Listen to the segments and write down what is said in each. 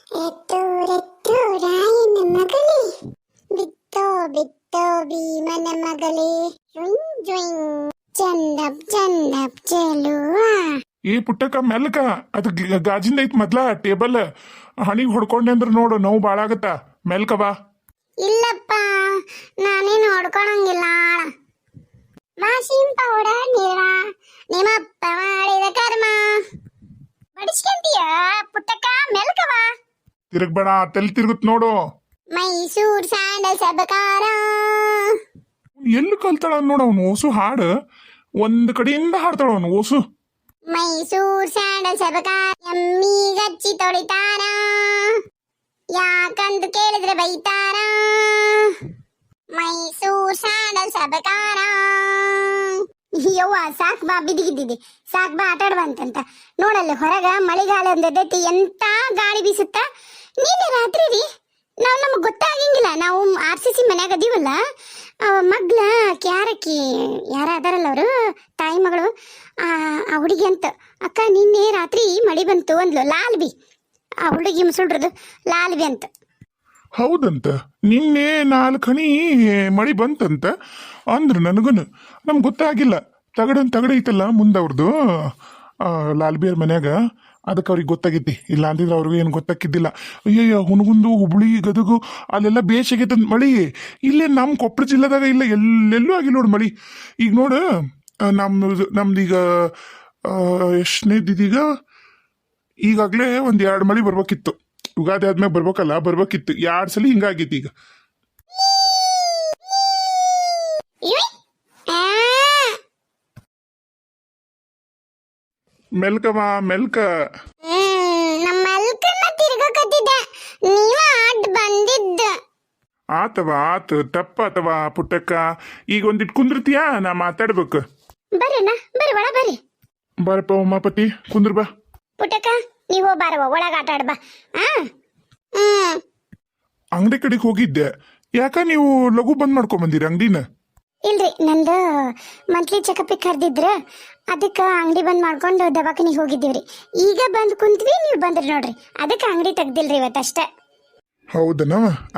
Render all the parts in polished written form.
ಎತ್ತೋ ರಾಯನ ಮಗಳೇ, ಬಿತ್ತೋ ಬಿತ್ತೋ ಭೀಮನ ಮಗಳೇ, ಜುಂಗ್ ಜುಂಗ್ ಚಂದಪ್ ಚೆಲುವ. ಈ ಪುಟ್ಟಕ್ಕ ಮೆಲ್ಕ ಅದು ಗಾಜಿಂದ ಐತ್ ಮೊದ್ಲ ಟೇಬಲ್ ಹಣಿಗ್ ಹೊಡ್ಕೊಂಡೆ ಅಂದ್ರ ನೋಡು ನೋವು ಬಾಳ ಆಗತ್ತ. ಮೆಲ್ಕ ಬಾ. ಇಲ್ಲಪ್ಪ, ನಾನೇನು ಹೊಡ್ಕೊಳಂಗಿಲ್ಲ. ಮಾಸಿಂ ಪೌಡರ್ ನೀರ ನಿಮ್ಮಪ್ಪ ಮಾಡಿದ ಕರ್ಮ. ಬಡಿಸ್ಕೊಂತೀಯ ಪುಟ್ಟಕ್ಕ, ಮೆಲ್ಕವ. ತಿರುಗ್ಬೇಡ, ತೆಲ್ ತಿರುಗುತ್ ನೋಡು. ಮೈಸೂರ್ ಸ್ಯಾಂಡಲ್ ಸಬಕಾರ. ಎಲ್ಲಿ ಕಲ್ತಾಳ ನೋಡ ಅವನು ಓಸು ಹಾಡು. ಒಂದ್ ಕಡೆಯಿಂದ ಹಾಡ್ತಾಳ ಅವನು ಓಸು. ಮೈಸೂರ್ ಸ್ಯಾಂಡಲ್ ಸಬಕಾರ, ಎಮ್ಮಿ ಗಚ್ಚಿ ತೊಳಿತಾರ, ಯಾಕಂತ ಕೇಳಿದ್ರೆ ಬೈತಾರ. ಮೈಸೂರ್ ಸ್ಯಾಂಡಲ್ ಸಬಕಾರ. ಯವ್ವ ಸಾಕ್ ಬಾ, ಬಿದಿಗಿದ್ದಿದ್ದಿ ಸಾಕ್ ಬಾ, ಆಟ ಆಡ್ಬಂತಂತ. ನೋಡಲ್ಲ ಹೊರಗ ಮಳೆಗಾಲ ಅಂದದೈತಿ, ಎಂತ ಗಾಳಿ ಬೀಸುತ್ತ. ನಿನ್ನೆ ರಾತ್ರಿ ರೀ ನಮಗ್ ಗೊತ್ತಾಗಂಗಿಲ್ಲ. ನಾವು RCC ಮನ್ಯಾಗ ಅದೀವಲ್ಲ, ಮಗ್ಲ ಕ್ಯಾರಕ್ಕಿ ಯಾರ ಅದಾರಲ್ಲ ಅವರು ತಾಯಿ ಮಗಳು, ಆ ಹುಡುಗಿ ಅಂತ ಅಕ್ಕ ನಿನ್ನೆ ರಾತ್ರಿ ಮಳಿ ಬಂತು ಅಂದ್ಲು. ಲಾಲ್ ಬಿ, ಆ ಹುಡುಗಿ ಮುಸುಳ್ರದು ಲಾಲ್ ಬಿ ಅಂತ. ಹೌದಂತ, ನಿನ್ನೆ 4 ಹನಿ ಮಳಿ ಬಂತಂತ ಅಂದ್ರು ನನಗೂನು. ನಮ್ಗೆ ಗೊತ್ತಾಗಿಲ್ಲ. ತಗಡ ಐತಲ್ಲ ಮುಂದವ್ರದ್ದು ಲಾಲ್ಬಿಯರ್ ಮನ್ಯಾಗ, ಅದಕ್ಕೆ ಅವ್ರಿಗೆ ಗೊತ್ತಾಗೈತಿ. ಇಲ್ಲ ಅಂದಿದ್ರೆ ಅವ್ರಿಗೂ ಏನು ಗೊತ್ತಾಗಿದ್ದಿಲ್ಲ. ಅಯ್ಯಯ್ಯ, ಹುನಗುಂದು ಹುಬ್ಳಿ ಗದಗು ಅಲ್ಲೆಲ್ಲ ಬೇಸಾಗೈತಂತ ಮಳಿ. ಇಲ್ಲೇ ನಮ್ಮ ಕೊಪ್ಪಳ ಜಿಲ್ಲೆದಾಗ ಇಲ್ಲ, ಎಲ್ಲೆಲ್ಲೂ ಆಗಿಲ್ಲ ನೋಡು ಮಳಿ. ಈಗ ನೋಡು, ನಮ್ದೀಗ ಎಷ್ಟನೇದೀಗ, ಈಗಾಗಲೇ 1-2 ಮಳಿ ಬರ್ಬೇಕಿತ್ತು. ಯುಗಾದಿ ಆದ್ಮೇಲೆ ಬರ್ಬೇಕಿತ್ತು. 2 ಸಲ ಹಿಂಗಾಗೈತಿ ಈಗ. ಮೆಲ್ಕವಾ ಮೆಲ್ಕ. ನಮ್ಮ ಮಲ್ಕನ್ನ ತಿರ್ಗಕತ್ತಿದ್ದ, ನೀವ ಅಡ್ ಬಂದಿದ್ದ. ಆತು ತಪ್ಪಾತವಾ ಪುಟ್ಟಕ್ಕ. ಈಗ ಒಂದಿಟ್ ಕುಂದ್ರತಿಯಾ, ನಾ ಮಾತಾಡ್ಬೇಕು. ಬರ್ರಣ್ಣ, ಬರ್ರಿ ಒಳ ಬರ್ರಿ. ಬಾರಪ್ಪ ಉಮಾಪತಿ, ಕುಂದ್ರ ಬಾ. ಪುಟ್ಟಕ್ಕ ನೀವು ಬಾರವ, ಒಳಗ ಆಟ ಆಡ್ಬಾ. ಅಂಗಡಿ ಕಡೆಗೆ ಹೋಗಿದ್ದೆ. ಯಾಕ ನೀವು ಲಘು ಬಂದ್ ಮಾಡ್ಕೊಂಡ್ ಬಂದಿರಿ ಅಂಗಡಿನ? ಇಲ್ರಿ, ನಂದು ಮಂತ್ಲಿ ಚೆಕಪ್ ಕರ್ದಿದ್ರ, ಅದಕ್ಕೆ ಅಂಗಡಿ ಬಂದ್ ಮಾಡ್ಕೊಂಡು ದವಾಖಾನಿಗೆ ಹೋಗಿದ್ದೀವ್ರಿ. ಈಗ ಬಂದ್ ಕುಂತ್ವಿ, ನೀವು ಬಂದ್ರಿ ನೋಡ್ರಿ. ಅದಕ್ಕೆ ಅಂಗಡಿ ತೆಗ್ದಿಲ್ರಿ ಇವತ್ತಷ್ಟೇ. ಹೌದನ?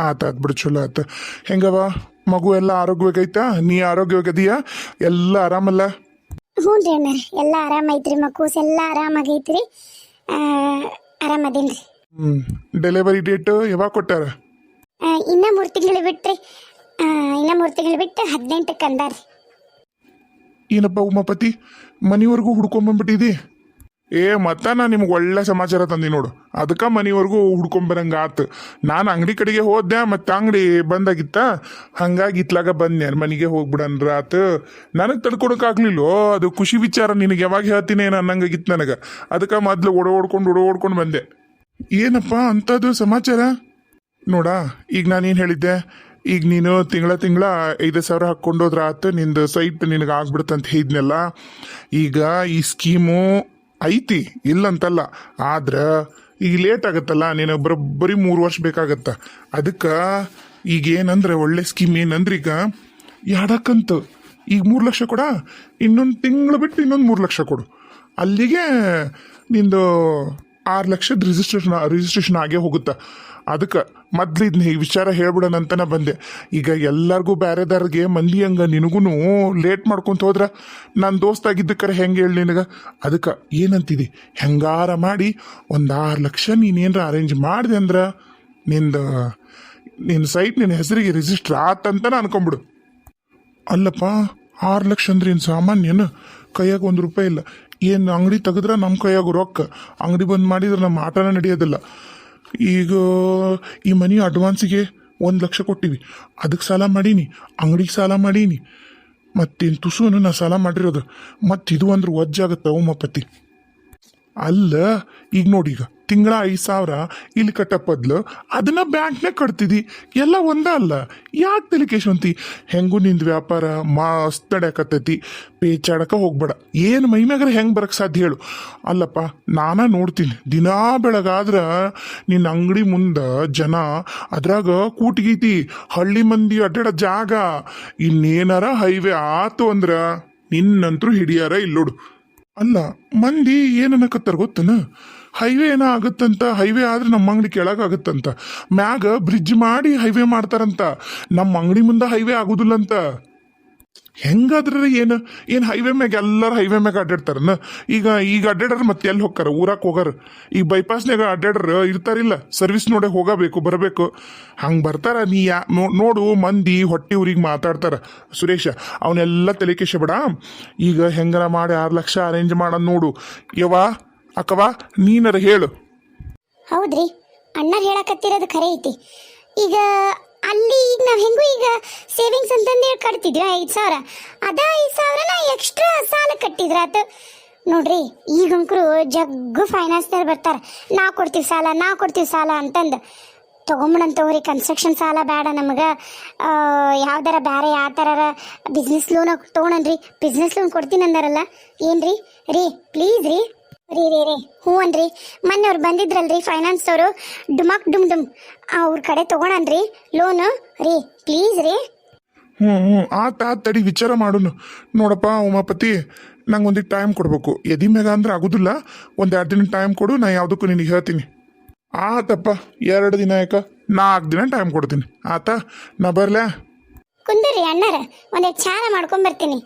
ಆತ ಬಿಡು, ಚಲೋ ಆತ. ಹೆಂಗವ ಮಗು ಎಲ್ಲ ಆರೋಗ್ಯವಾಗೈತಾ? ನೀ ಆರೋಗ್ಯವಾಗದೀಯಾ? ಎಲ್ಲ ಆರಾಮಲ್ಲ? ಹ್ಞೂ ರೀ ಅಣ್ಣಾರಿ, ಎಲ್ಲ ಆರಾಮೈತ್ರಿ. ಮಕ್ಕೂಸ್ ಎಲ್ಲ ಆರಾಮಾಗೈತ್ರಿ, ಆರಾಮದೇನ್ರಿ. ಡೆಲಿವರಿ ಡೇಟ್ ಯಾವಾಗ ಕೊಟ್ಟಾರ? ಇನ್ನ 3 ತಿಂಗಳು ಬಿಟ್ರಿ. ಇನ್ನ 3 ತಿಂಗಳು ಬಿಟ್ಟು 18ಕ್ಕೆ ಅಂದಾರ್ರಿ. ಏನಪ್ಪ ಉಮಾಪತಿ, ಮನಿವರೆಗೂ ಹುಡ್ಕೊಂಬಂದ್ಬಿಟ್ಟಿದಿ? ಮತ್ತ ನಾ ನಿಮ್ಗೆ ಒಳ್ಳೆ ಸಮಾಚಾರ ತಂದಿ ನೋಡು. ಅದಕ್ಕೆ ಮನಿವರೆಗೂ ಹುಡ್ಕೊಂಬರಂಗ ಆತು. ನಾನು ಅಂಗಡಿ ಕಡೆಗೆ ಹೋದೆ, ಮತ್ತೆ ಅಂಗಡಿ ಬಂದಾಗಿತ್ತ, ಹಂಗಾಗಿ ಇತ್ಲಾಗ ಬಂದೆ. ಮನೆಗೆ ಹೋಗ್ಬಿಡನ್ರ ಆತು. ನನಗೆ ತಡ್ಕೊಡಕ್ಕಾಗ್ಲಿಲ್ಲೋ, ಅದು ಖುಷಿ ವಿಚಾರ. ನಿನಗೆ ಯಾವಾಗ ಹೇಳ್ತೀನಿ ಏನು ಅನ್ನಂಗಾಗಿತ್ತು ನನಗೆ. ಅದಕ್ಕೆ ಮೊದ್ಲು ಓಡೋಡ್ಕೊಂಡು ಬಂದೆ. ಏನಪ್ಪ ಅಂಥದ್ದು ಸಮಾಚಾರ? ನೋಡ, ಈಗ ನಾನೇನು ಹೇಳಿದ್ದೆ, ಈಗ ನೀನು ತಿಂಗಳ 5,000 ಹಾಕ್ಕೊಂಡೋದ್ರ ಆತು, ನಿಂದು ಸೈಟ್ ನಿನಗೆ ಆಗ್ಬಿಡುತ್ತಂತ ಹೇಳಿದ್ನಲ್ಲ. ಈಗ ಈ ಸ್ಕೀಮು ಐತಿ, ಇಲ್ಲಂತಲ್ಲ. ಆದ್ರೆ ಈಗ ಲೇಟ್ ಆಗತ್ತಲ್ಲ, ನೀನು ಬರೀ 3 ವರ್ಷ ಬೇಕಾಗತ್ತ. ಅದಕ್ಕೆ ಈಗ ಏನಂದ್ರೆ ಒಳ್ಳೆ ಸ್ಕೀಮ್ ಏನಂದ್ರೆ, ಈಗ ಯಾಡಕ್ಕಂತ ಈಗ 3 ಲಕ್ಷ ಕೊಡ, ಇನ್ನೊಂದು ತಿಂಗಳು ಬಿಟ್ಟು ಇನ್ನೊಂದು 3 ಲಕ್ಷ ಕೊಡು. ಅಲ್ಲಿಗೆ ನಿಂದು 6 ಲಕ್ಷದ ರಿಜಿಸ್ಟ್ರೇಷನ್ ಆಗೇ ಹೋಗುತ್ತಾ. ಅದಕ್ಕೆ ಮೊದ್ಲು ಇದನ್ನ ವಿಚಾರ ಹೇಳ್ಬಿಡೋಣಂತನ ಬಂದೆ. ಈಗ ಎಲ್ಲರಿಗೂ ಬೇರೆದಾರಿಗೆ ಮಂದಿ ಹಂಗ ನಿನಗೂ ಲೇಟ್ ಮಾಡ್ಕೊಂತ ಹೋದ್ರ ನನ್ನ ದೋಸ್ತ ಆಗಿದ್ದಕ್ಕರೆ ಹೆಂಗೆ ಹೇಳಿ ನಿನಗೆ. ಅದಕ್ಕೆ ಏನಂತಿದಿ, ಹೆಂಗಾರ ಮಾಡಿ ಒಂದು 6 ಲಕ್ಷ ನೀನೇನ್ರ ಅರೇಂಜ್ ಮಾಡಿದೆ ಅಂದ್ರೆ ನಿನ್ನ ಸೈಟ್ ನಿನ್ನ ಹೆಸರಿಗೆ ರಿಜಿಸ್ಟರ್ ಆತಂತ ಅನ್ಕೊಂಬಿಡು. ಅಲ್ಲಪ್ಪ, 6 ಲಕ್ಷ ಅಂದ್ರೆ ಏನು ಸಾಮಾನ್ಯನು? ಕೈಯಾಗ 1 ರೂಪಾಯಿ ಇಲ್ಲ. ಏನು ಅಂಗಡಿ ತೆಗೆದ್ರೆ ನಮ್ಮ ಕೈಯಾಗ ರೊಕ್ಕ, ಅಂಗಡಿ ಬಂದ್ ಮಾಡಿದ್ರೆ ನಮ್ಮ ಆಟನ ನಡೆಯೋದಿಲ್ಲ. ಈಗ ಈ ಮನಿ ಅಡ್ವಾನ್ಸಿಗೆ 1 ಲಕ್ಷ ಕೊಟ್ಟಿವಿ, ಅದಕ್ಕೆ ಸಾಲ ಮಾಡೀನಿ, ಅಂಗಡಿಗೆ ಸಾಲ ಮಾಡೀನಿ, ಮತ್ತೇನು ತುಸುನು ನಾ ಸಾಲ ಮಾಡಿರೋದು. ಮತ್ತಿದು ಅಂದ್ರೆ ವಜ್ಜಾಗತ್ತ ಉಮಾಪತಿ. ಅಲ್ಲ, ಈಗ ನೋಡಿ, ಈಗ ತಿಂಗಳ 5,000 ಇಲ್ಲಿ ಕಟ್ಟಪ್ಪದ್ಲು, ಅದನ್ನ ಬ್ಯಾಂಕ್ನಾಗ ಕಟ್ತಿದಿ. ಎಲ್ಲ ಒಂದ ಅಲ್ಲ, ಯಾಕೆ ತಲೆಕೇಶವಂತಿ? ಹೆಂಗೂ ನಿಂದು ವ್ಯಾಪಾರ ಮಸ್ತ್ ನಡೆಯಕತ್ತೈತಿ, ಪೇಚಾಡಕ ಹೋಗ್ಬೇಡ. ಏನು ಮೈಮ್ಯಾಗ್ರೆ ಹೆಂಗೆ ಬರಕ್ಕೆ ಸಾಧ್ಯ ಹೇಳು? ಅಲ್ಲಪ್ಪ, ನಾನಾ ನೋಡ್ತೀನಿ ದಿನಾ ಬೆಳಗಾದ್ರ ನಿನ್ನ ಅಂಗಡಿ ಮುಂದೆ ಜನ, ಅದ್ರಾಗ ಕೂಟ್ಗೈತಿ, ಹಳ್ಳಿ ಮಂದಿ ಅಡ್ಡಾಡ ಜಾಗ. ಇನ್ನೇನಾರ ಹೈವೇ ಆತು ಅಂದ್ರ ನಿನ್ನಂತರೂ ಹಿಡಿಯಾರ ಇಲ್ಲೋಡು. ಅಲ್ಲ, ಮಂದಿ ಏನನ್ನಕತ್ತಾರ ಗೊತ್ತನ? ಹೈವೇ ಏನೋ ಆಗುತ್ತಂತ. ಹೈವೇ ಆದ್ರೆ ನಮ್ಮ ಅಂಗಡಿ ಕೆಳಗಾಗುತ್ತಂತ. ಮ್ಯಾಗ ಬ್ರಿಡ್ಜ್ ಮಾಡಿ ಹೈವೇ ಮಾಡ್ತಾರಂತ. ನಮ್ಮ ಅಂಗಡಿ ಮುಂದೆ ಹೈವೇ ಆಗುದಿಲ್ಲಂತ. ಹೆಂಗಾದ್ರೆ ಏನು ಹೈವೇ ಮ್ಯಾಗ ಎಲ್ಲರೂ ಹೈವೇ ಮ್ಯಾಗ ಅಡ್ಡಾಡ್ತಾರನ? ಈಗ ಅಡ್ಡಾಡ್ರ ಮತ್ತೆ ಎಲ್ಲಿ ಹೋಗ್ತಾರ? ಊರಾಕ್ ಹೋಗಾರ. ಈಗ ಬೈಪಾಸ್ನಾಗ ಅಡ್ಡಾಡ್ರ ಇರ್ತಾರಿಲ್ಲ, ಸರ್ವಿಸ್ ನೋಡೇ ಹೋಗಬೇಕು ಬರಬೇಕು. ಹಂಗೆ ಬರ್ತಾರ. ನೀ ನೋಡು ಮಂದಿ ಹೊಟ್ಟಿ ಊರಿಗೆ ಮಾತಾಡ್ತಾರ. ಸುರೇಶ ಅವನ್ನೆಲ್ಲ ತಲೆ ಕೆಡಿಸ್ಬೇಡ. ಈಗ ಹೆಂಗಾರ ಮಾಡಿ 6 ಲಕ್ಷ ಅರೇಂಜ್ ಮಾಡೋದು ನೋಡು. ಯವ್ವ ಅಕ್ಕವಾ ನೀನರ ಹೇಳು. ಹೌದ್ರಿ, ಅಣ್ಣರ್ ಹೇಳಕತ್ತಿರೋದು ಖರೆ ಐತಿ. ಈಗ ಅಲ್ಲಿ ಈಗ ನಾವು ಹೆಂಗೂ ಈಗ ಸೇವಿಂಗ್ಸ್ ಅಂತಂದು ಹೇಳಿ ಕಟ್ತಿದ್ವಿ 5,000. ಅದ 5,000ನ ಎಕ್ಸ್ಟ್ರಾ ಸಾಲ ಕಟ್ಟಿದ್ರಾತು ನೋಡ್ರಿ. ಈಗಂಕರು ಜಗ್ಗು ಫೈನಾನ್ಸ್ನವ್ರು ಬರ್ತಾರೆ, ನಾವು ಕೊಡ್ತೀವಿ ಸಾಲ ಅಂತಂದು. ತೊಗೊಂಬಿಡಂತವ್ರಿ, ಕನ್ಸ್ಟ್ರಕ್ಷನ್ ಸಾಲ ಬೇಡ ನಮಗೆ. ಯಾವ್ದಾರ ಬೇರೆ ಯಾವ ಥರ ಬಿಸ್ನೆಸ್ ಲೋನ್ ತೊಗೊಳನ್ರಿ. ಬಿಸ್ನೆಸ್ ಲೋನ್ ಕೊಡ್ತೀನಿ ಅಂದಾರಲ್ಲ, ಏನ್ರಿ ರೀ ಪ್ಲೀಸ್ ರೀ. ರೀ ಹ್ಞೂ ಅನ್ರಿ. ಮೊನ್ನೆ ಅವ್ರು ಬಂದಿದ್ರಲ್ರಿ ಫೈನಾನ್ಸ್ದವರು, ಡುಮಾಕ್ ಡುಮ್ ಅವ್ರ ಕಡೆ ತೊಗೊಳನ್ರಿ ಲೋನು. ರೀ ಪ್ಲೀಸ್ ರೀ. ಹ್ಞೂ ಆತ ತಡಿ ವಿಚಾರ ಮಾಡೋನು. ನೋಡಪ್ಪ ಉಮಾಪತಿ, ನಂಗೆ ಒಂದಿಟ್ಟು ಟೈಮ್ ಕೊಡ್ಬೇಕು. ಎದಿ ಮ್ಯಾಗ ಅಂದ್ರೆ ಆಗೋದಿಲ್ಲ. 1-2 ದಿನ ಟೈಮ್ ಕೊಡು, ನಾ ಯಾವುದಕ್ಕೂ ನಿನಗೆ ಹೇಳ್ತೀನಿ. ಆತಪ್ಪ 2 ದಿನ ಯಾಕ 4 ದಿನ ಟೈಮ್ ಕೊಡ್ತೀನಿ. ಆತ ನಾ ಬರ್ಲ್ಯಾ? ಕುಂದ್ರಿ ಅಣ್ಣಾರ, ಒಂದೆರಡು ಚಾರ ಮಾಡ್ಕೊಂಬರ್ತೀನಿ.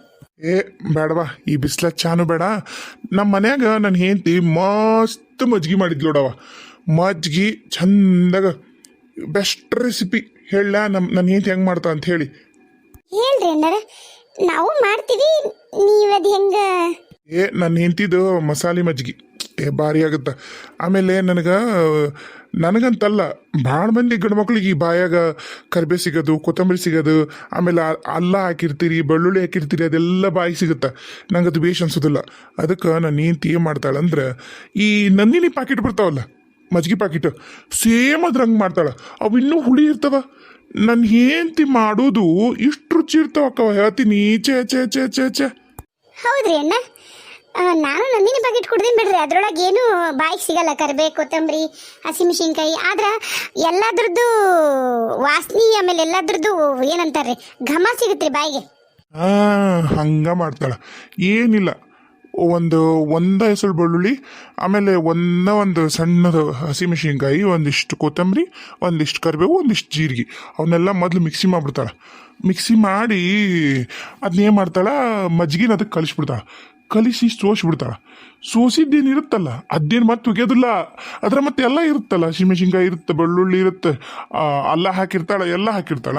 ಬೇಡವಾ, ಈ ಬಿಸ್ಲ ಚಾನು ಬೇಡ. ನಮ್ಮ ಮನ್ಯಾಗ ನನ್ನ ಹೆಂಡತಿ ಮಸ್ತ್ ಮಜ್ಗಿ ಮಾಡಿದ್ಲೋಡವ. ಮಜ್ಗಿ ಚಂದಾಗ ಬೆಸ್ಟ್ ರೆಸಿಪಿ ಹೇಳ. ನನ್ನ ಹೆಂಡತಿ ಹೆಂಗೆ ಮಾಡ್ತಾ ಅಂತ ಹೇಳಿ ಹೇಳ್ರಿ ಅಣ್ಣಾರ, ನಾವು ಮಾಡ್ತೀವಿ. ನೀವದು ಹೆಂಗ? ನನ್ನ ಹೆಂಡತಿದು ಮಸಾಲೆ ಮಜ್ಗಿ ಭಾರಿ ಆಗುತ್ತೆ. ಆಮೇಲೆ ನನಗಂತಲ್ಲ, ಭಾಳ ಮಂದಿ ಗಂಡು ಮಕ್ಳಿಗೆ ಈ ಬಾಯಾಗ ಕರಿಬೇ ಸಿಗೋದು, ಕೊತ್ತಂಬರಿ ಸಿಗೋದು, ಆಮೇಲೆ ಅಲ್ಲ ಹಾಕಿರ್ತೀರಿ, ಬೆಳ್ಳುಳ್ಳಿ ಹಾಕಿರ್ತೀರಿ, ಅದೆಲ್ಲ ಬಾಯಿಗೆ ಸಿಗುತ್ತೆ. ನಂಗೆ ಅದು ಬೇಷ್ ಅನ್ಸೋದಿಲ್ಲ. ಅದಕ್ಕೆ ನನ್ನ ಹೆಂಡತಿ ಏನು ಮಾಡ್ತಾಳಂದ್ರೆ, ಈ ನಂದಿನಿ ಪ್ಯಾಕೆಟ್ ಬರ್ತಾವಲ್ಲ ಮಜ್ಗಿ ಪ್ಯಾಕೆಟ್, ಸೇಮ್ ಅದ್ರಂಗೆ ಮಾಡ್ತಾಳೆ. ಅವು ಇನ್ನೂ ಹುಳಿ ಇರ್ತಾವ. ನನ್ನ ಹೆಂಡತಿ ಮಾಡೋದು ಇಷ್ಟು ರುಚಿ ಇರ್ತಾವ ಅಕ್ಕವ, ಹೇಳ್ತೀನಿ. ಚೇ ಹೌದ್ರಿ ಅಣ್ಣ, ನಾನು ನಂದಿನಿ ಪ್ಯಾಕೆಟ್ ಕುಡ್ದೀನಿ ಬಿಡ್ರಿ. ಅದ್ರೊಳಗೆ ಏನು ಬಾಯಿಗೆ ಸಿಗಲ್ಲ, ಕರಿಬೇ ಕೊತ್ತಂಬರಿ ಹಸಿಮೆಣಸಿನ್ಕಾಯಿ. ಆದ್ರೆ ಎಲ್ಲದ್ರದ್ದು ವಾಸನೆ, ಆಮೇಲೆ ಎಲ್ಲದ್ರದ್ದು ಏನಂತಾರ್ರಿ ಘಮ ಸಿಗುತ್ತೆ ಬಾಯಿಗೆ. ಹಂಗ ಮಾಡ್ತಾಳ. ಏನಿಲ್ಲ, ಒಂದ ಹೆಸರು ಬೆಳ್ಳುಳ್ಳಿ, ಆಮೇಲೆ ಒಂದು ಸಣ್ಣದು ಹಸಿಮೆಣಸಿನ್ಕಾಯಿ, ಒಂದಿಷ್ಟು ಕೊತ್ತಂಬರಿ, ಒಂದಿಷ್ಟು ಕರಿಬೇವು, ಒಂದಿಷ್ಟು ಜೀರಿಗೆ, ಅವನ್ನೆಲ್ಲ ಮೊದಲು ಮಿಕ್ಸಿ ಮಾಡಿಬಿಡ್ತಾಳೆ. ಮಿಕ್ಸಿ ಮಾಡಿ ಅದನ್ನೇನು ಮಾಡ್ತಾಳೆ, ಮಜ್ಜಿಗೆನ ಅದಕ್ಕೆ ಕಲಿಸ್ಬಿಡ್ತಾಳೆ. ಕಲಿಸಿ ಸೋಸಿಬಿಡ್ತಾಳೆ. ಸೋಸಿದ್ದೇನಿರುತ್ತಲ್ಲ ಅದೇನು ಮತ್ತೆ ಉಗಿಯೋದಿಲ್ಲ. ಅದ್ರ ಮತ್ತೆ ಎಲ್ಲ ಇರುತ್ತಲ್ಲ, ಹಸಿಮೆಣಸಿನ್ಕಾಯಿ ಇರುತ್ತೆ, ಬೆಳ್ಳುಳ್ಳಿ ಇರುತ್ತೆ, ಅಲ್ಲ ಹಾಕಿರ್ತಾಳೆ, ಎಲ್ಲ ಹಾಕಿರ್ತಾಳ,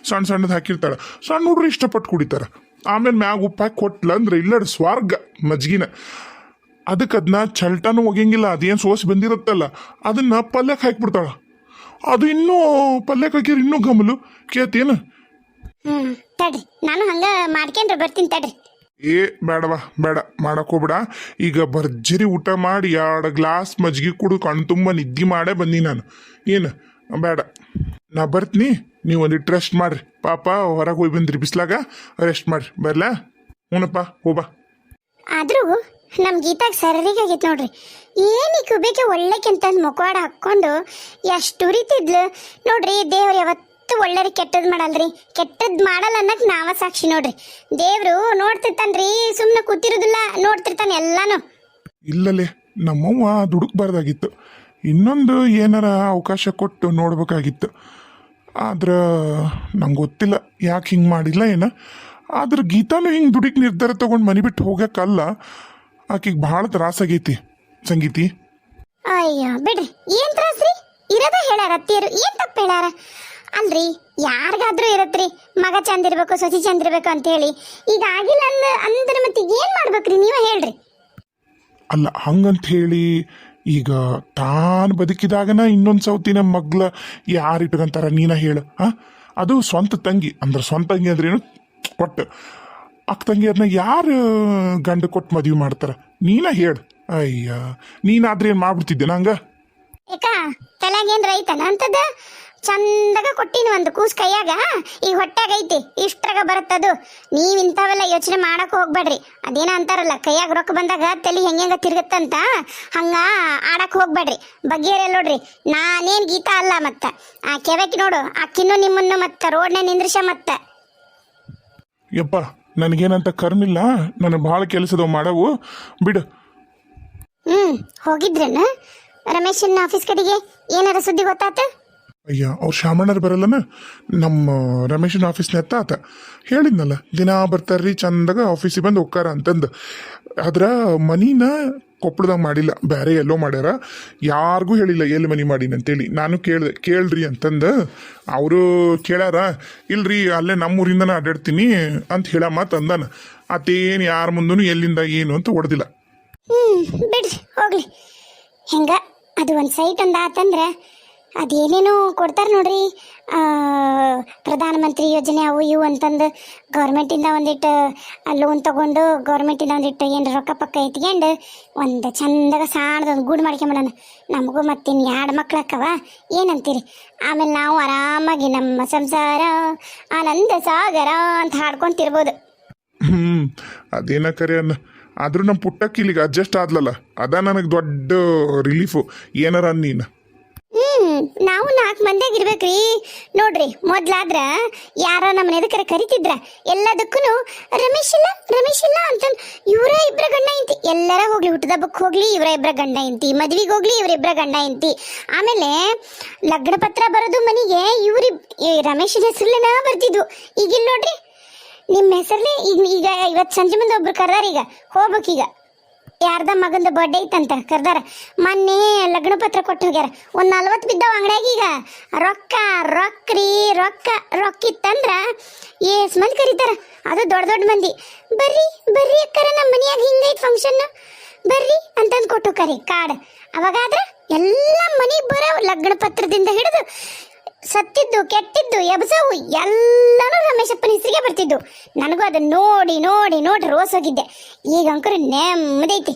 ಸಣ್ಣದು ಹಾಕಿರ್ತಾಳೆ. ಸಣ್ಣ ಹುಡ್ರು ಇಷ್ಟಪಟ್ಟು ಕುಡಿತಾರೆ. ಆಮೇಲೆ ಮ್ಯಾಗ ಉಪ್ಪು ಹಾಕಿ ಕೊಟ್ಲ ಅಂದ್ರೆ ಇಲ್ಲಡ ಸ್ವರ್ಗ ಮಜ್ಗಿನ. ಅದಕ್ಕೆ ಅದನ್ನ ಚಲ್ಟನೂ ಒಗಿಯಂಗಿಲ್ಲ. ಅದೇನು ಸೋಸಿ ಬಂದಿರುತ್ತಲ್ಲ ಅದನ್ನ ಪಲ್ಯಕ್ಕೆ ಹಾಕಿಬಿಡ್ತಾಳ. ಅದು ಇನ್ನೂ ಪಲ್ಯಕ್ಕೆ ಹಾಕಿದ್ರೆ ಇನ್ನೂ ಗಮಲು ಕೇಳ್ತೇನು? ತಡ್ರಿ, ನಾನು ಹಂಗ ಮಾಡ್ಕೊಂಡ್ರೆ ಬರ್ತೀನಿ ತಡ್ರಿ. ಬೇಡವಾ, ಬೇಡ ಮಾಡಕ್ ಹೋಗ್ಬೇಡ. ಈಗ ಭರ್ಜರಿ ಊಟ ಮಾಡಿ 2 ಗ್ಲಾಸ್ ಮಜ್ಜಿಗೆ ಕುಡಿದು ಕಣ್ಣು ತುಂಬ ನಿದ್ದೆ ಮಾಡೇ ಬಂದಿ ನಾನು. ಏನು ಬೇಡ, ನಾ ಬರ್ತೀನಿ. ನೀವು ಒಂದಿಟ್ಟು ರೆಸ್ಟ್ ಮಾಡ್ರಿ. ಪಾಪ ಹೊರಗೆ ಹೋಗಿ ಬಂದ್ರಿ ಬಿಸ್ಲಾಗ, ರೆಸ್ಟ್ ಮಾಡ್ರಿ. ಬರ್ಲಾ? ಹ್ಞೂನಪ್ಪ ಹೋಗ್ಬಾ. ಆದ್ರೂ ನಮ್ ಗೀತಾಗ ಸರಿಗಾಗೈತೆ ನೋಡ್ರಿ. ಏನಕ್ಕೆ ಬೇಕೆ ಒಳ್ಳೆಕೆಂತಂದು ಮುಖವಾಡ ಹಾಕ್ಕೊಂಡು ಎಷ್ಟು ಉರಿತಿದ್ಲು ನೋಡ್ರಿ. ದೇವ್ರು ಯಾವತ್ತು ಒಳ್ಳೆರಿ ಕೆಟ್ಟದ್ ಮಾಡಲ್ರಿ, ಕೆಟ್ಟದ್ ಮಾಡಲ್ಲ ಅನ್ನಕ್ ನಾವ ಸಾಕ್ಷಿ ನೋಡ್ರಿ. ದೇವ್ರು ನೋಡ್ತಿರ್ತಾನ್ರಿ, ಸುಮ್ನೆ ಕೂತಿರೋದಿಲ್ಲ, ನೋಡ್ತಿರ್ತಾನೆ ಎಲ್ಲಾನು. ಇಲ್ಲಲೇ, ನಮ್ಮವ್ವ ದುಡುಕ್ಬಾರ್ದಾಗಿತ್ತು. ಇನ್ನೊಂದು ಏನಾರ ಅವಕಾಶ ಕೊಟ್ಟು ನೋಡ್ಬೇಕಾಗಿತ್ತು. ಆದ್ರೆ ನಂಗೆ ಗೊತ್ತಿಲ್ಲ ಯಾಕೆ ಹಿಂಗೆ ಮಾಡಿಲ್ಲ ಏನ. ಆದ್ರೆ ಗೀತಾನು ಹಿಂಗೆ ದುಡುಕ್ ನಿರ್ಧಾರ ತಗೊಂಡು ಮನೆ ಬಿಟ್ಟು ಹೋಗಕ್ಕಲ್ಲ. ಆಕೆಗೆ ಭಾಳ ತ್ರಾಸಾಗೈತಿ ಸಂಗೀತಿ. ಅಯ್ಯೋ ಬಿಡ್ರಿ, ಏನ್ ತ್ರಾಸ್ರಿ? ಇರೋದ ಹೇಳ್ಯಾರ ಅತ್ತಿಯರು, ಏನ್ ತಪ್ಪು ಹೇಳ್ಯಾರ? ಅಲ್ರಿ, ಯಾರಿಗಾದ್ರೂ ಇರತ್ರಿ ಮಗ ಚಂದ ಇರ್ಬೇಕು, ಸೊಸಿ ಚಂದ ಇರ್ಬೇಕು ಅಂತ ಹೇಳಿ. ಈಗ ಆಗಿಲ್ಲ ಅಂದ್ರೆ ಮತ್ತೆ ಏನ್ ಮಾಡ್ಬೇಕ್ರಿ ನೀವೇ ಹೇಳ್ರಿ. ಅಲ್ಲ ಹಂಗಂತ ಹೇಳಿ ಈಗ ತಾನು ಬದುಕಿದಾಗನ ಇನ್ನೊಂದು ಸೌತಿನ ಮಗ್ಲ ಯಾರು ಇಟ್ಕೊಂತಾರ ನೀನ ಹೇಳು? ಅದು ಸ್ವಂತ ತಂಗಿ ಅಂದ್ರೆ, ಸ್ವಂತ ತಂಗಿ ಅಂದ್ರೇನು, ಕೊಟ್ಟು ಅಕ್ಕ ತಂಗಿ ಅದನ್ನ ಯಾರು ಗಂಡ ಕೊಟ್ಟು ಮದುವೆ ಮಾಡ್ತಾರ? ನೀನ ಹೇಳು. ಅಯ್ಯ, ನೀನಾದ್ರೆ ಏನು ಮಾಡ್ಬಿಡ್ತಿದ್ದೆ ನಂಗ? ಏಕ ತಲೆಗೇನ್ರ ಐತನ ಅಂತದ? ಚಂದಾಗ ಕೊಟ್ಟಿನಿ ಒಂದು ಕೂಸ್ ಕೈಯಾಗ, ಈಗ ಹೊಟ್ಟಾಗ ಐತಿ, ಇಷ್ಟ್ರಾಗ ಬರುತ್ತದು. ನೀವ್ ಇಂಥವೆಲ್ಲ ಯೋಚನೆ ಮಾಡಕ್ ಹೋಗ್ಬೇಡ್ರಿ. ಅದೇನ ಅಂತಾರಲ್ಲ, ಕೈಯಾಗ ರೊಕ್ಕ ಬಂದಾಗ ತಲೆ ಹೆಂಗ ತಿರುಗತ್ತಂತ, ಹಂಗ ಆಡಕ್ ಹೋಗ್ಬೇಡ್ರಿ. ಬಗ್ಗೆಯಲ್ಲ ನೋಡ್ರಿ, ನಾನೇನ್ ಗೀತಾ ಅಲ್ಲ. ಮತ್ತ ಆ ಕೆವೆಕ್ ನೋಡು, ಅಕ್ಕಿನ್ನು ನಿಮ್ಮನ್ನು ಮತ್ತ ರೋಡ್ನ ನಿಂದ್ರಿಸ. ಮತ್ತ ಯಪ್ಪ, ನನಗೇನಂತ ಕರ್ಮಿಲ್ಲ, ನನಗೆ ಭಾಳ ಕೆಲಸದವು ಮಾಡವು ಬಿಡು. ಹೋಗಿದ್ರೇನ ರಮೇಶನ್ ಆಫೀಸ್ ಕಡೆಗೆ ಏನಾರ ಸುದ್ದಿ ಗೊತ್ತಾತ? ಅಯ್ಯ ಅವ್ರು ಶಾಮಣ್ಣರು ಬರಲ್ಲನ ನಮ್ಮ ರಮೇಶನ ಆಫೀಸ್ನ ಆತ ಹೇಳಿದ್ನಲ್ಲ ದಿನ ಬರ್ತಾರ್ರಿ ಚಂದಾಗ ಆಫೀಸಿಗೆ ಬಂದು ಹೋಗ್ತಾರ ಅಂತಂದು. ಆದ್ರ ಮನಿನ ಕೊಪ್ಪಳದಾಗ ಮಾಡಿಲ್ಲ, ಬೇರೆ ಎಲ್ಲೋ ಮಾಡ್ಯಾರ. ಯಾರಿಗೂ ಹೇಳಿಲ್ಲ ಎಲ್ಲಿ ಮನಿ ಮಾಡೀನಿ ಅಂತೇಳಿ. ನಾನು ಕೇಳ್ರಿ ಅಂತಂದು ಅವರು ಕೇಳ್ಯಾರ. ಇಲ್ರಿ ಅಲ್ಲೇ ನಮ್ಮೂರಿಂದನೇ ಅಡ್ಡಾಡ್ತೀನಿ ಅಂತ ಹೇಳಮ್ಮ ತಂದಾನ. ಅತೇನು ಯಾರ ಮುಂದೂ ಎಲ್ಲಿಂದ ಏನು ಅಂತ ಹೊಡೆದಿಲ್ಲ. ಬಿಡ್ರಿ ಹೋಗ್ಲಿ. ಹೆಂಗ ಅದು ಒಂದು ಸೈಟ್ ಒಂದು ಆತಂದ್ರೆ ಅದೇನೇನೋ ಕೊಡ್ತಾರೆ ನೋಡ್ರಿ, ಪ್ರಧಾನಮಂತ್ರಿ ಯೋಜನೆ ಅವು ಇವು ಅಂತಂದು ಗೌರ್ಮೆಂಟಿಂದ ಒಂದಿಟ್ಟು ಲೋನ್ ತೊಗೊಂಡು ಗೌರ್ಮೆಂಟಿಂದ ಒಂದಿಟ್ಟು ಏನು ರೊಕ್ಕ ಪಕ್ಕ ಎತ್ಕೊಂಡು ಒಂದು ಚಂದಾಗ ಸಾಣದೊಂದು ಗೂಡು ಮಾಡ್ಕೊಂಬಿಡೋಣ. ನಮಗೂ ಮತ್ತಿನ್ನು 2 ಮಕ್ಳು ಅಕ್ಕವ, ಏನಂತೀರಿ? ಆಮೇಲೆ ನಾವು ಆರಾಮಾಗಿ ನಮ್ಮ ಸಂಸಾರ ಆನಂದ ಸಾಗರ ಅಂತ ಹಾಡ್ಕೊಂತಿರ್ಬೋದು. ಅದೇನ ಕರೆ ಅನ್ನ. ಆದ್ರೂ ನಮ್ಮ ಪುಟ್ಟಕ್ಕೆ ಇಲ್ಲಿಗೆ ಅಡ್ಜಸ್ಟ್ ಆದ್ಲಲ್ಲ, ಅದ ನನಗೆ ದೊಡ್ಡ ರಿಲೀಫು. ಏನಾರ ನೀನು ನಾವು 4 ಮಂದಿಯಾಗಿರ್ಬೇಕ್ರಿ. ನೋಡ್ರಿ ಮೊದ್ಲಾದ್ರ ಯಾರೋ ನಮ್ಮನೆ ಎದಕ್ಕರ ಕರಿತಿದ್ರ ಎಲ್ಲದಕ್ಕೂ ರಮೇಶ್ ಇಲ್ಲ ಅಂತಂದು ಇವರ ಇಬ್ಬರ ಗಂಡ ಹೆಂಡತಿ. ಎಲ್ಲರ ಹೋಗ್ಲಿ, ಹುಟ್ಟದಬ್ಬಕ್ಕೆ ಹೋಗ್ಲಿ ಇವರ ಇಬ್ಬರ ಗಂಡ ಹೆಂಡತಿ, ಮದ್ವಿಗೆ ಹೋಗ್ಲಿ ಇವರಿಬ್ಬರ ಗಂಡ ಹೆಂಡತಿ. ಆಮೇಲೆ ಲಗ್ನ ಪತ್ರ ಬರೋದು ಮನೆಗೆ ರಮೇಶನ ಹೆಸರ್ಲೇನ ಬರ್ತಿದ್ವು. ಈಗಿಲ್ಲ ನೋಡ್ರಿ ನಿಮ್ಮ ಹೆಸರ್ಲಿ. ಈಗ ಇವತ್ತು ಸಂಜೆ ಮುಂದೆ ಒಬ್ರು ಕರ್ದಾರ, ಈಗ ಹೋಗ್ಬೇಕೀಗ. ಯಾರ್ದ ಮಗಂದು ಬರ್ಡೇ ಐತಂತ ಕರ್ದಾರ. ಮೊನ್ನೆ ಲಗ್ನ ಪತ್ರ ಕೊಟ್ಟು ಹೋಗ್ಯಾರ. ಒಂದು 40 ಬಿದ್ದಾವ ಅಂಗಡ್ಯಾಗ. ಈಗ ರೊಕ್ಕ ಇತ್ತಂದ್ರ ಏಸ್ ಮಂದಿ ಕರೀತಾರ, ಅದು ದೊಡ್ಡ ಮಂದಿ. ಬರ್ರಿ ಅಕ್ಕರ ನಮ್ಮ ಮನ್ಯಾಗ ಹಿಂಗೈತ್ ಫಂಕ್ಷನ್, ಬರ್ರಿ ಅಂತಂದು ಕೊಟ್ಟು ಕರಿ ಕಾರ್ಡ್. ಅವಾಗಾದ್ರ ಎಲ್ಲ ಮನೆಗೆ ಬರೋ ಲಗ್ನ ಪತ್ರದಿಂದ ಹಿಡಿದು ಸತ್ತಿದ್ದು ಕೆಟ್ಟಿದ್ದು ಎಬ್ಸವು ಎಲ್ಲನೂ ರಮೇಶಪ್ಪನ ಹೆಸರಿಗೆ ಬರ್ತಿದ್ದು. ನನಗೂ ಅದನ್ನ ನೋಡಿ ರೋಸ್ ಹೋಗಿದ್ದೆ. ಈಗ ಅಂಕರು ನೆಮ್ಮದೈತಿ.